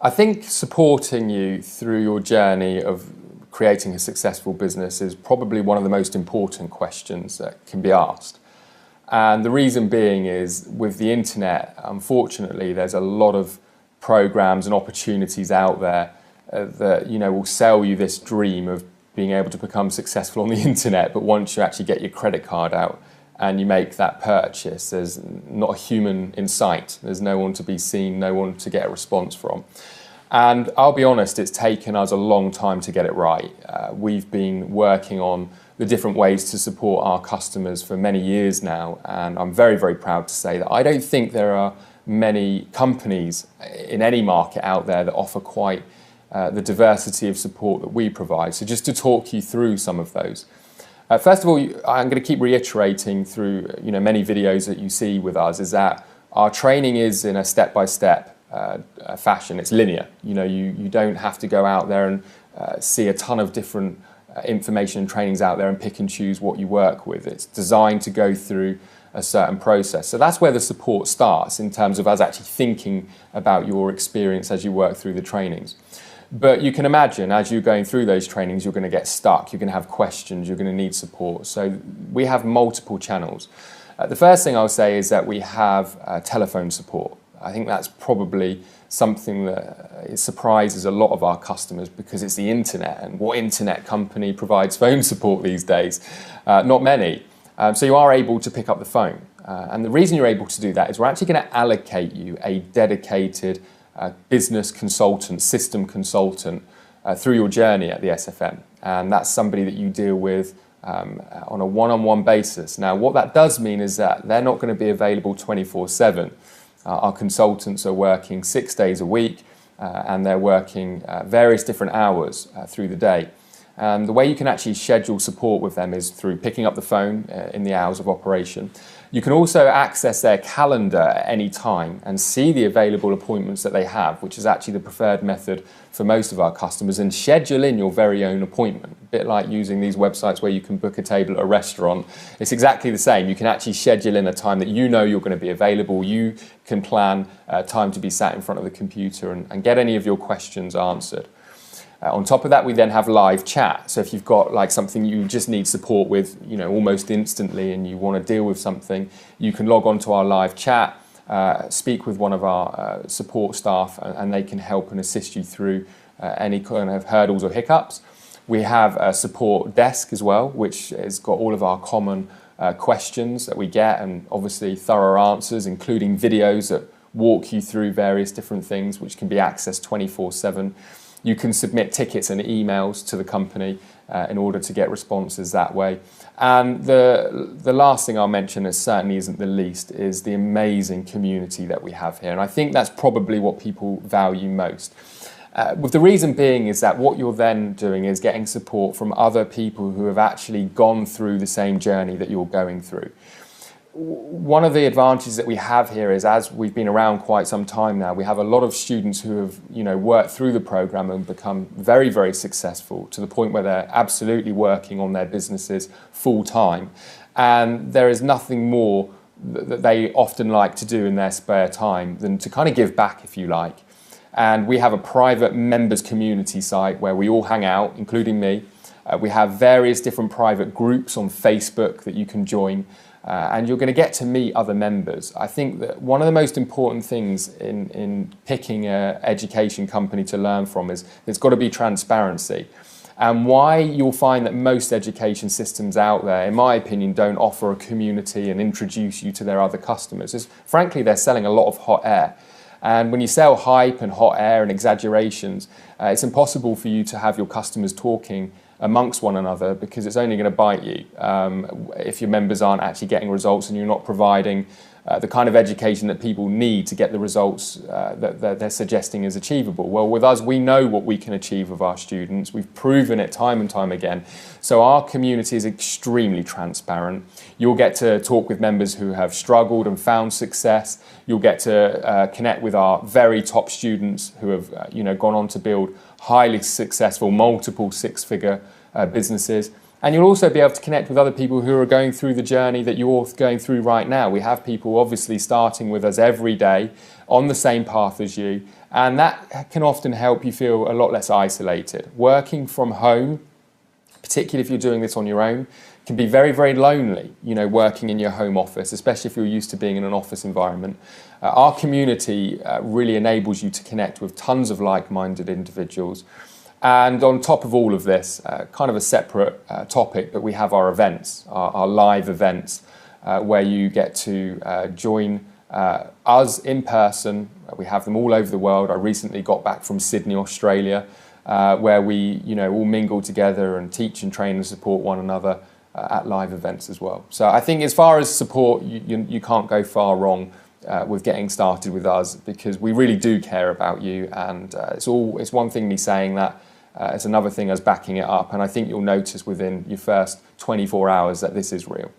I think supporting you through your journey of creating a successful business is probably one of the most important questions that can be asked. And the reason being is, with the internet, unfortunately, there's a lot of programs and opportunities out there that will sell you this dream of being able to become successful on the internet. But once you actually get your credit card out and you make that purchase, there's not a human in sight. There's no one to be seen, no one to get a response from. And I'll be honest, it's taken us a long time to get it right. We've been working on the different ways to support our customers for many years now, and I'm very, very proud to say that I don't think there are many companies in any market out there that offer quite the diversity of support that we provide. So just to talk you through some of those. First of all, I'm going to keep reiterating through many videos that you see with us is that our training is in a step-by-step fashion. It's linear. You don't have to go out there and see a ton of different information and trainings out there and pick and choose what you work with. It's designed to go through a certain process. So that's where the support starts in terms of us actually thinking about your experience as you work through the trainings. But you can imagine as you're going through those trainings, you're going to get stuck, you're going to have questions, you're going to need support. So we have multiple channels. The first thing I'll say is that we have telephone support. I think that's probably something that surprises a lot of our customers because it's the internet, and what internet company provides phone support these days? Not many. So you are able to pick up the phone. And the reason you're able to do that is we're actually going to allocate you a dedicated business consultant, system consultant through your journey at the SFM. And that's somebody that you deal with on a one-on-one basis. Now, what that does mean is that they're not going to be available 24/7. Our consultants are working 6 days a week and they're working various different hours through the day. And the way you can actually schedule support with them is through picking up the phone in the hours of operation. You can also access their calendar at any time and see the available appointments that they have, which is actually the preferred method for most of our customers, and schedule in your very own appointment. A bit like using these websites where you can book a table at a restaurant. It's exactly the same. You can actually schedule in a time that you know you're going to be available. You can plan time to be sat in front of the computer and get any of your questions answered. On top of that, we then have live chat. So if you've got like something you just need support with, almost instantly, and you want to deal with something, you can log on to our live chat, speak with one of our support staff, and they can help and assist you through any kind of hurdles or hiccups. We have a support desk as well, which has got all of our common questions that we get, and obviously thorough answers, including videos that walk you through various different things, which can be accessed 24/7. You can submit tickets and emails to the company in order to get responses that way. And the last thing I'll mention, and certainly isn't the least, is the amazing community that we have here. And I think that's probably what people value most. With the reason being is that what you're then doing is getting support from other people who have actually gone through the same journey that you're going through. One of the advantages that we have here is, as we've been around quite some time now, we have a lot of students who have worked through the program and become very, very successful to the point where they're absolutely working on their businesses full time. And there is nothing more that they often like to do in their spare time than to kind of give back, if you like. And we have a private members community site where we all hang out, including me. We have various different private groups on Facebook that you can join. And you're going to get to meet other members. I think that one of the most important things in picking an education company to learn from is there's got to be transparency. And why you'll find that most education systems out there, in my opinion, don't offer a community and introduce you to their other customers is, frankly, they're selling a lot of hot air. And when you sell hype and hot air and exaggerations, it's impossible for you to have your customers talking amongst one another, because it's only going to bite you if your members aren't actually getting results and you're not providing the kind of education that people need to get the results that they're suggesting is achievable. Well, with us, we know what we can achieve with our students. We've proven it time and time again. So our community is extremely transparent. You'll get to talk with members who have struggled and found success. You'll get to connect with our very top students who have gone on to build highly successful, multiple six-figure businesses. And you'll also be able to connect with other people who are going through the journey that you're going through right now. We have people obviously starting with us every day on the same path as you, and that can often help you feel a lot less isolated. Working from home, particularly if you're doing this on your own, can be very, very lonely, working in your home office, especially if you're used to being in an office environment. Our community really enables you to connect with tons of like-minded individuals. And on top of all of this, kind of a separate topic, but we have our events, our live events, where you get to join us in person. We have them all over the world. I recently got back from Sydney, Australia, where we all mingle together and teach and train and support one another at live events as well. So I think as far as support, you can't go far wrong with getting started with us, because we really do care about you, and it's one thing me saying that. It's another thing as backing it up, and I think you'll notice within your first 24 hours that this is real.